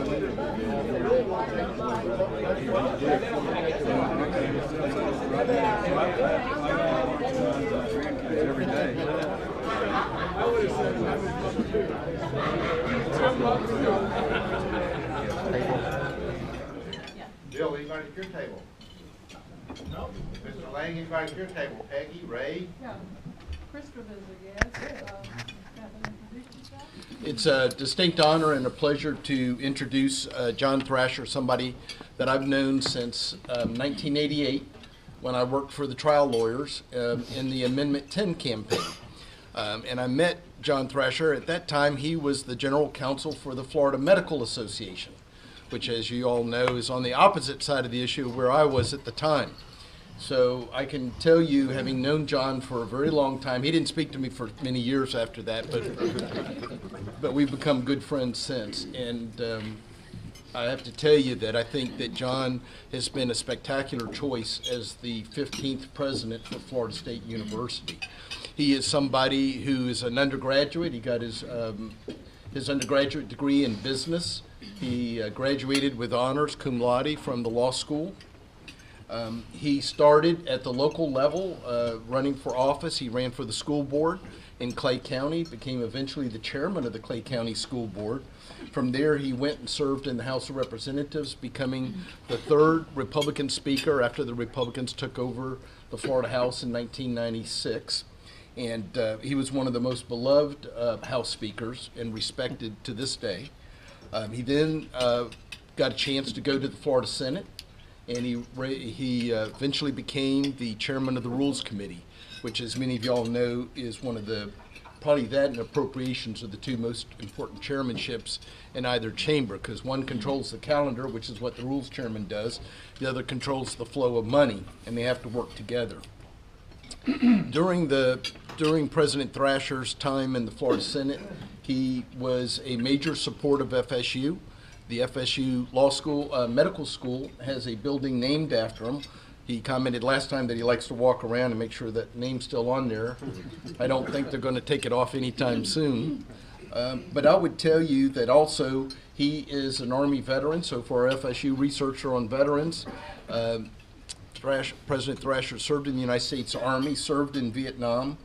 Every day. Bill, anybody at your table? No. Mr. Lang, anybody at your table? Peggy, Ray? Yeah. Christopher's a guest. It's a distinct honor and a pleasure to introduce John Thrasher, somebody that I've known since 1988 when I worked for the trial lawyers in the Amendment 10 campaign. And I met John Thrasher. At that time, he was the general counsel for the Florida Medical Association, which, as you all know, is on the opposite side of the issue where I was at the time. So I can tell you, having known John for a very long time, he didn't speak to me for many years after that, but we've become good friends since. And I have to tell you that I think that John has been a spectacular choice as the 15th president for Florida State University. He is somebody who is an undergraduate. He got his undergraduate degree in business. He graduated with honors cum laude from the law school. He started at the local level running for office. He ran for the school board in Clay County, became eventually the chairman of the Clay County School Board. From there, he went and served in the House of Representatives, becoming the third Republican speaker after the Republicans took over the Florida House in 1996. And he was one of the most beloved House speakers and respected to this day. He then got a chance to go to the Florida Senate, and he eventually became the chairman of the Rules Committee, which, as many of y'all know, is one of the, probably that and appropriations are the two most important chairmanships in either chamber, because one controls the calendar, which is what the Rules Chairman does, the other controls the flow of money, and they have to work together. During President Thrasher's time in the Florida Senate, he was a major support of FSU. The FSU Law School, Medical School, has a building named after him. He commented last time that he likes to walk around and make sure that name's still on there. I don't think they're going to take it off anytime soon. But I would tell you that also he is an Army veteran, so for our FSU researcher on veterans, President Thrasher served in the United States Army, served in Vietnam,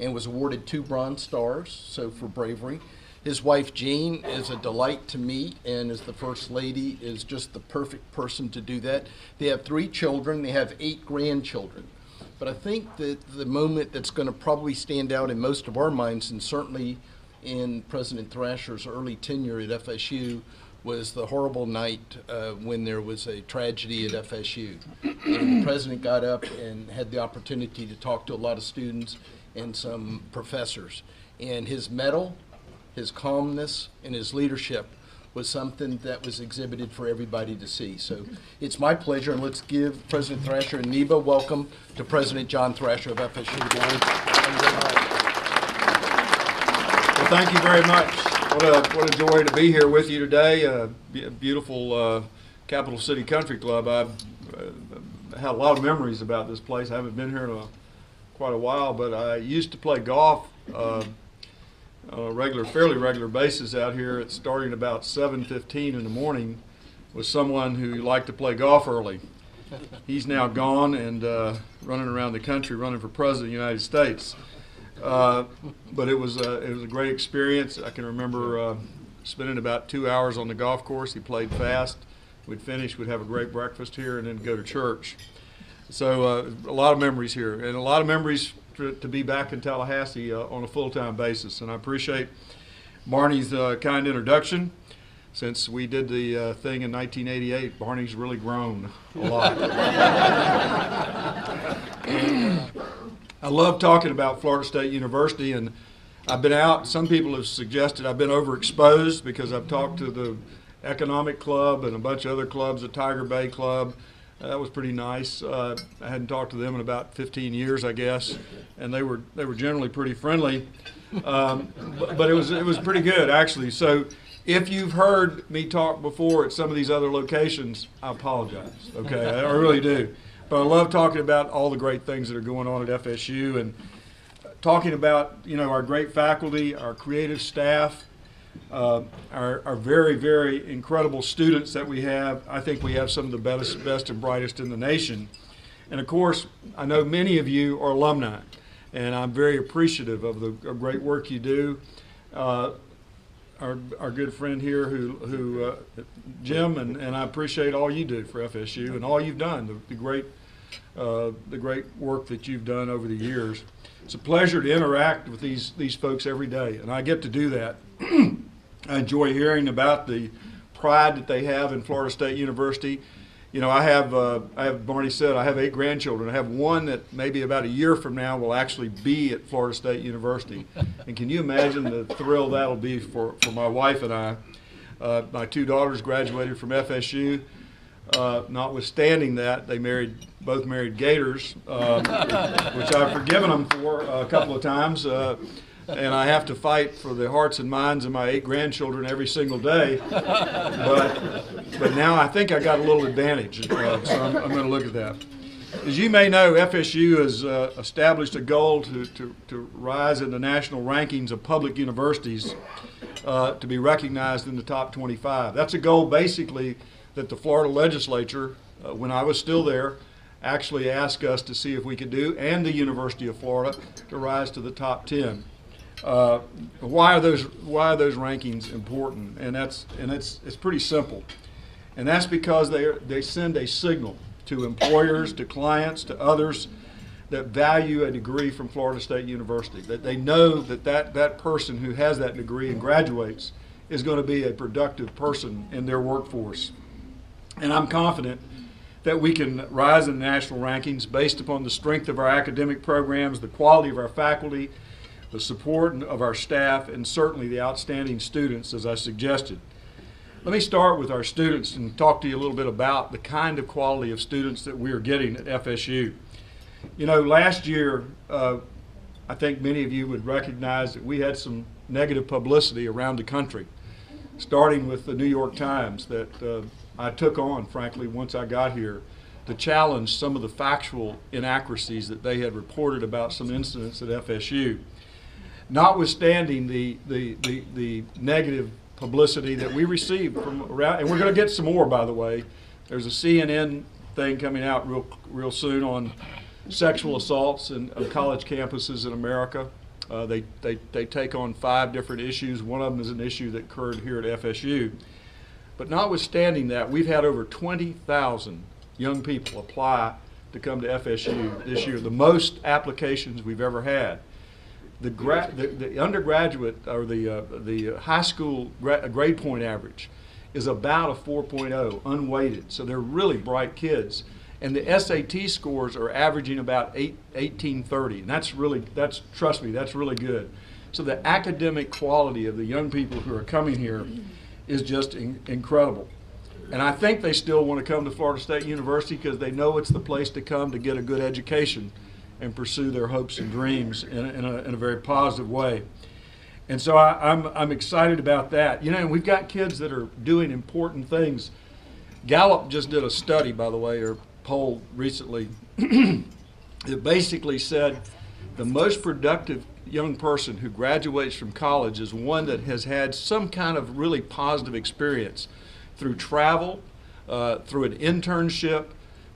and was awarded 2 Bronze Stars, so for bravery. His wife, Jane, is a delight to meet, and as the First Lady, is just the perfect person to do that. They have 3 children. They have 8 grandchildren. But I think that the moment that's going to probably stand out in most of our minds, and certainly in President Thrasher's early tenure at FSU, was the horrible night when there was a tragedy at FSU. And the president got up and had the opportunity to talk to a lot of students and some professors. And his mettle, his calmness, and his leadership was something that was exhibited for everybody to see. So it's my pleasure, and let's give President Thrasher and NEBA welcome to President John Thrasher of FSU. Well, thank you very much. What a joy to be here with you today. Beautiful Capital City Country Club. I've had a lot of memories about this place. I haven't been here in quite a while, but I used to play golf on a fairly regular basis out here. It's starting about 7:15 in the morning with someone who liked to play golf early. He's now gone and running around the country, running for president of the United States. But it was a great experience. I can remember spending about 2 hours on the golf course. He played fast. We'd finish, we'd have a great breakfast here, and then go to church. So a lot of memories here, and a lot of memories to be back in Tallahassee on a full-time basis. And I appreciate Barney's kind introduction. Since we did the thing in 1988, Barney's really grown a lot. I love talking about Florida State University, and I've been out. Some people have suggested I've been overexposed because I've talked to the Economic Club and a bunch of other clubs, the Tiger Bay Club. That was pretty nice. I hadn't talked to them in about 15 years, I guess, and they were generally pretty friendly. But it was pretty good, actually. So if you've heard me talk before at some of these other locations, I apologize. Okay, I really do. But I love talking about all the great things that are going on at FSU, and talking about our great faculty, our creative staff, our very, very incredible students that we have. I think we have some of the best and brightest in the nation. And of course, I know many of you are alumni, and I'm very appreciative of the great work you do. Our good friend here, who Jim, and I appreciate all you do for FSU and all you've done, the great work that you've done over the years. It's a pleasure to interact with these folks every day, and I get to do that. I enjoy hearing about the pride that they have in Florida State University. You know, I have Barney said, I have 8 grandchildren. I have one that maybe about a year from now will actually be at Florida State University. And can you imagine the thrill that'll be for my wife and I? My 2 daughters graduated from FSU. Notwithstanding that, they both married Gators, which I've forgiven them for a couple of times. And I have to fight for the hearts and minds of my 8 grandchildren every single day. But now I think I got a little advantage, so I'm going to look at that. As you may know, FSU has established a goal to rise in the national rankings of public universities to be recognized in the top 25. That's a goal basically that the Florida legislature, when I was still there, actually asked us to see if we could do, and the University of Florida, to rise to the top 10. Why are those rankings important? And it's pretty simple, and that's because they send a signal to employers, to clients, to others that value a degree from Florida State University, that they know that person who has that degree and graduates is going to be a productive person in their workforce. And I'm confident that we can rise in national rankings based upon the strength of our academic programs, the quality of our faculty, the support of our staff, and certainly the outstanding students, as I suggested. Let me start with our students and talk to you a little bit about the kind of quality of students that we are getting at FSU. You know, last year, I think many of you would recognize that we had some negative publicity around the country, starting with the New York Times, that I took on, frankly, once I got here, to challenge some of the factual inaccuracies that they had reported about some incidents at FSU. Notwithstanding the negative publicity that we received from around, and we're going to get some more, by the way. There's a CNN thing coming out real soon on sexual assaults on college campuses in America. They take on 5 different issues. One of them is an issue that occurred here at FSU. But notwithstanding that, we've had over 20,000 young people apply to come to FSU this year, the most applications we've ever had. The undergraduate or the high school grade point average is about a 4.0 unweighted, so they're really bright kids. And the SAT scores are averaging about 1830, and trust me, that's really good. So the academic quality of the young people who are coming here is just incredible. And I think they still want to come to Florida State University because they know it's the place to come to get a good education and pursue their hopes and dreams in a very positive way. And so I'm excited about that. You know, we've got kids that are doing important things. Gallup just did a study, by the way, or poll recently, that basically said the most productive young person who graduates from college is one that has had some kind of really positive experience through travel, through an internship,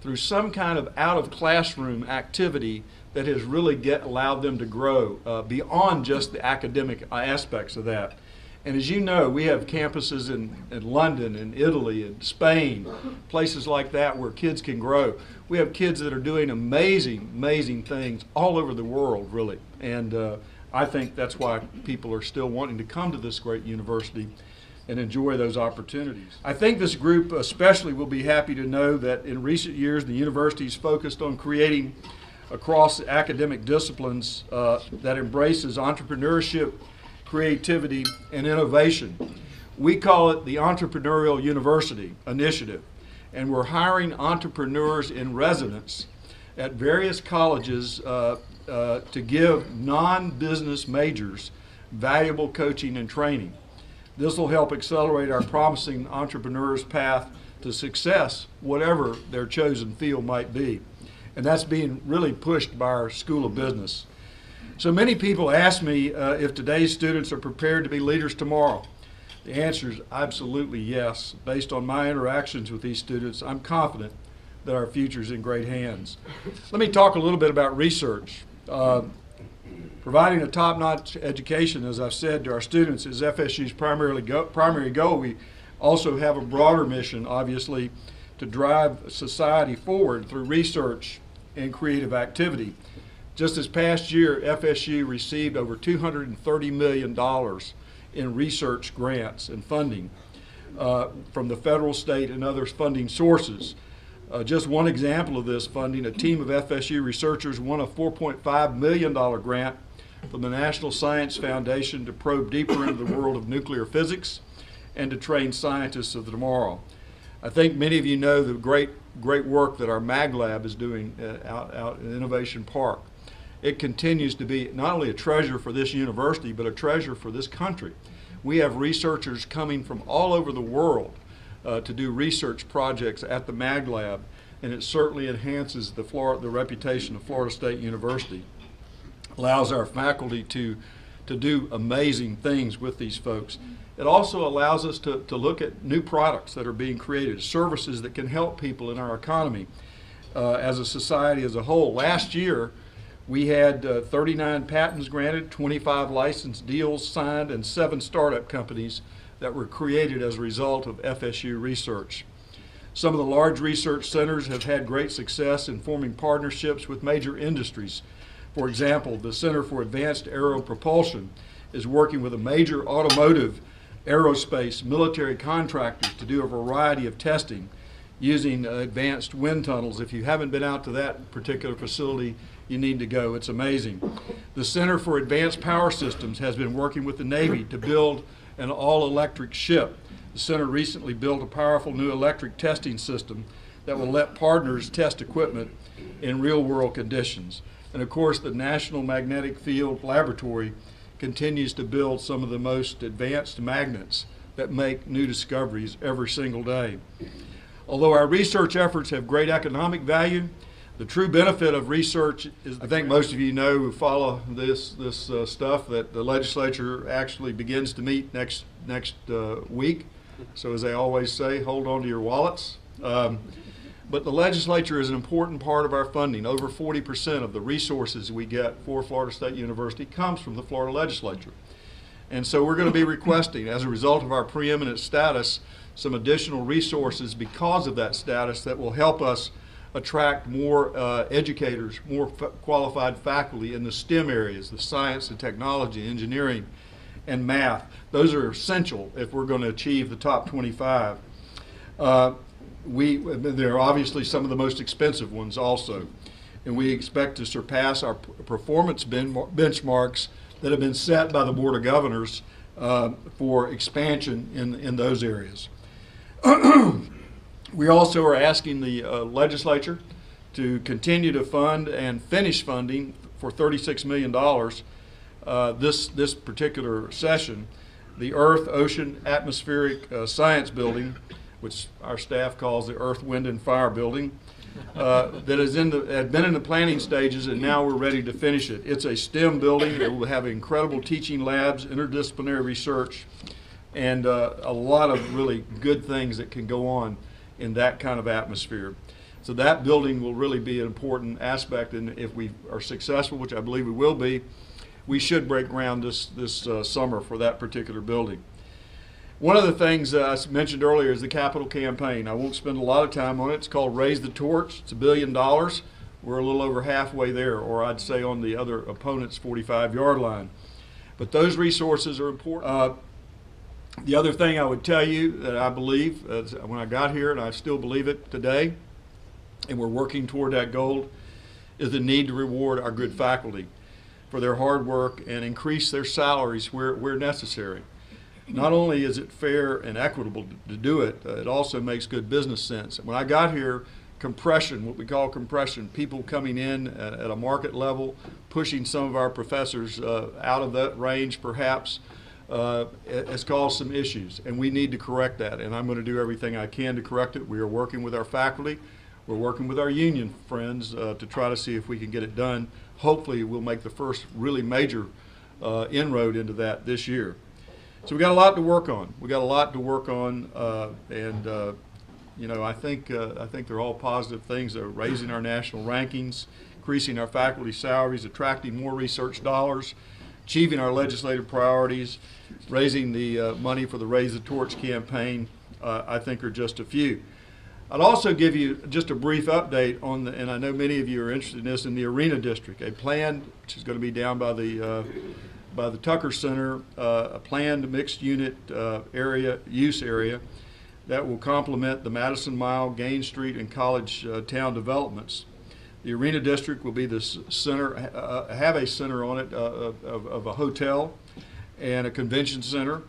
through some kind of out-of-classroom activity that has really allowed them to grow beyond just the academic aspects of that. And as you know, we have campuses in London and Italy and Spain, places like that where kids can grow. We have kids that are doing amazing, amazing things all over the world, really. And I think that's why people are still wanting to come to this great university and enjoy those opportunities. I think this group especially will be happy to know that in recent years the university is focused on creating across academic disciplines that embraces entrepreneurship, creativity, and innovation. We call it the Entrepreneurial University Initiative, and we're hiring entrepreneurs in residence at various colleges to give non-business majors valuable coaching and training. This will help accelerate our promising entrepreneurs' path to success, whatever their chosen field might be. And that's being really pushed by our School of Business. So many people ask me if today's students are prepared to be leaders tomorrow. The answer is absolutely yes. Based on my interactions with these students, I'm confident that our future is in great hands. Let me talk a little bit about research. Providing a top-notch education, as I've said, to our students is FSU's primary goal. We also have a broader mission, obviously, to drive society forward through research and creative activity. Just this past year, FSU received over $230 million in research grants and funding from the federal, state, and other funding sources. Just one example of this funding, a team of FSU researchers won a $4.5 million grant from the National Science Foundation to probe deeper into the world of nuclear physics and to train scientists of tomorrow. I think many of you know the great work that our Mag Lab is doing out in Innovation Park. It continues to be not only a treasure for this university, but a treasure for this country. We have researchers coming from all over the world to do research projects at the Mag Lab, and it certainly enhances the reputation of Florida State University. Allows our faculty to do amazing things with these folks. It also allows us to look at new products that are being created, services that can help people in our economy as a society as a whole. Last year, we had 39 patents granted, 25 license deals signed, and 7 startup companies that were created as a result of FSU research. Some of the large research centers have had great success in forming partnerships with major industries. For example, the Center for Advanced Aero Propulsion is working with a major automotive, aerospace, military contractors to do a variety of testing using advanced wind tunnels. If you haven't been out to that particular facility, you need to go. It's amazing. The Center for Advanced Power Systems has been working with the Navy to build an all-electric ship. The center recently built a powerful new electric testing system that will let partners test equipment in real-world conditions. And of course, the National Magnetic Field Laboratory continues to build some of the most advanced magnets that make new discoveries every single day. Although our research efforts have great economic value, the true benefit of research is, I think most of you know who follow this stuff, that the legislature actually begins to meet next week. So as they always say, hold on to your wallets. But the legislature is an important part of our funding. Over 40% of the resources we get for Florida State University comes from the Florida legislature. And so we're going to be requesting, as a result of our preeminent status, some additional resources because of that status that will help us attract more educators, more qualified faculty in the STEM areas, the science and technology, engineering, and math. Those are essential if we're going to achieve the top 25. They're obviously some of the most expensive ones also, and we expect to surpass our performance benchmarks that have been set by the Board of Governors for expansion in those areas. We also are asking the legislature to continue to fund and finish funding for $36 million this particular session, the Earth, Ocean, Atmospheric Science Building, which our staff calls the Earth, Wind, and Fire Building, that had been in the planning stages, and now we're ready to finish it. It's a STEM building that will have incredible teaching labs, interdisciplinary research, and a lot of really good things that can go on in that kind of atmosphere. So that building will really be an important aspect, and if we are successful, which I believe we will be, we should break ground this summer for that particular building. One of the things I mentioned earlier is the capital campaign. I won't spend a lot of time on it. It's called Raise the Torch. It's $1 billion. We're a little over halfway there, or I'd say on the other opponent's 45-yard line. But those resources are important. The other thing I would tell you that I believe when I got here, and I still believe it today, and we're working toward that goal, is the need to reward our good faculty for their hard work and increase their salaries where necessary. Not only is it fair and equitable to do it, it also makes good business sense. When I got here, compression, what we call compression, people coming in at a market level, pushing some of our professors out of that range perhaps, has caused some issues, and we need to correct that, and I'm going to do everything I can to correct it. We are working with our faculty. We're working with our union friends to try to see if we can get it done. Hopefully we'll make the first really major inroad into that this year. So we got a lot to work on. We got a lot to work on, you know, I think they're all positive things. They're raising our national rankings, increasing our faculty salaries, attracting more research dollars, achieving our legislative priorities, raising the money for the Raise the Torch campaign, I think are just a few. I'd also give you just a brief update on and I know many of you are interested in this, in the Arena District, a plan which is going to be down by the Tucker Center, a planned mixed unit use area that will complement the Madison Mile, Gaines Street, and College Town developments. The Arena District will be the center, have a center on it of a hotel and a convention center.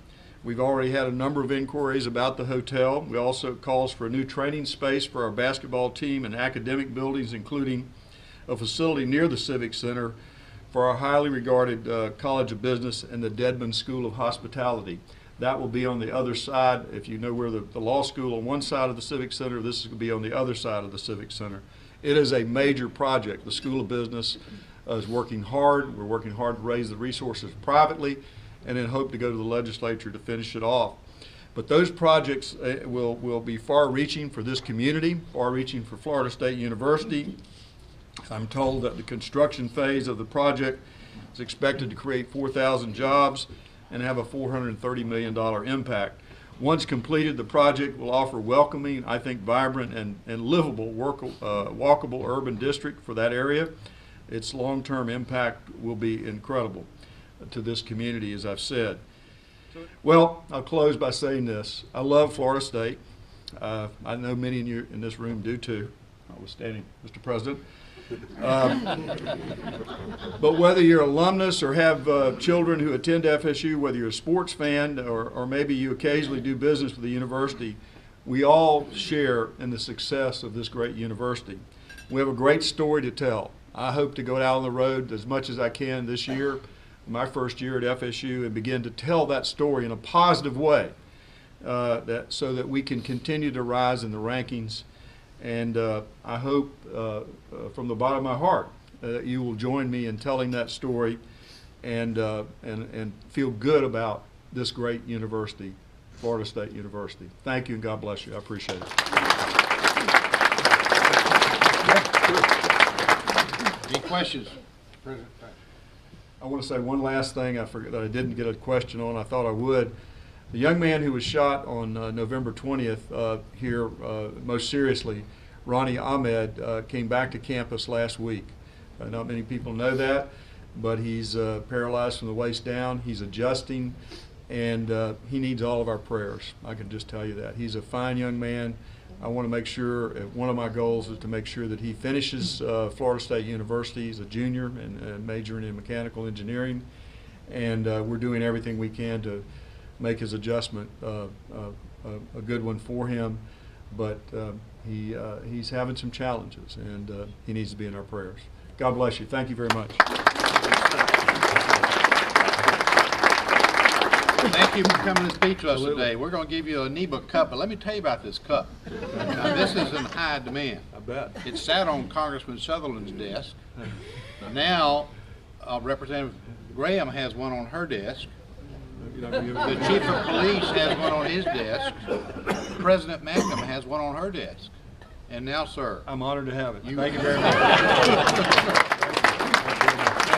We've already had a number of inquiries about the hotel. We also calls for a new training space for our basketball team and academic buildings, including a facility near the Civic Center for our highly regarded College of Business and the Dedman School of Hospitality. That will be on the other side. If you know where the law school on one side of the Civic Center, this is going to be on the other side of the Civic Center. It is a major project. The School of Business is working hard. We're working hard to raise the resources privately and then hope to go to the legislature to finish it off. But those projects will be far-reaching for this community, far-reaching for Florida State University. I'm told that the construction phase of the project is expected to create 4,000 jobs and have a $430 million impact. Once completed, the project will offer welcoming, I think, vibrant and livable, walkable urban district for that area. Its long-term impact will be incredible to this community, as I've said. Well, I'll close by saying this. I love Florida State. I know many of you in this room do too, notwithstanding Mr. President. But whether you're alumnus or have children who attend FSU, whether you're a sports fan or maybe you occasionally do business with the university, we all share in the success of this great university. We have a great story to tell. I hope to go out on the road as much as I can this year, my first year at FSU, and begin to tell that story in a positive way so that we can continue to rise in the rankings. And I hope from the bottom of my heart that you will join me in telling that story and feel good about this great university, Florida State University. Thank you and God bless you. I appreciate it. Any questions? President. I want to say one last thing I forgot that I didn't get a question on. I thought I would. The young man who was shot on November 20th here most seriously, Ronnie Ahmed, came back to campus last week. Not many people know that, but he's paralyzed from the waist down. He's adjusting, and he needs all of our prayers. I can just tell you that. He's a fine young man. I want to make sure, one of my goals is to make sure that he finishes Florida State University. He's a junior and majoring in mechanical engineering, and we're doing everything we can to make his adjustment a good one for him, but he's having some challenges, and he needs to be in our prayers. God bless you. Thank you very much. Thank you for coming to speak to us today. We're going to give you a NEBA cup, but let me tell you about this cup. Now, this is in high demand. I bet. It sat on Congressman Sutherland's desk. Now, Representative Graham has one on her desk. The chief of police has one on his desk. President Mangum has one on her desk. And now, sir. I'm honored to have it. Thank you very much.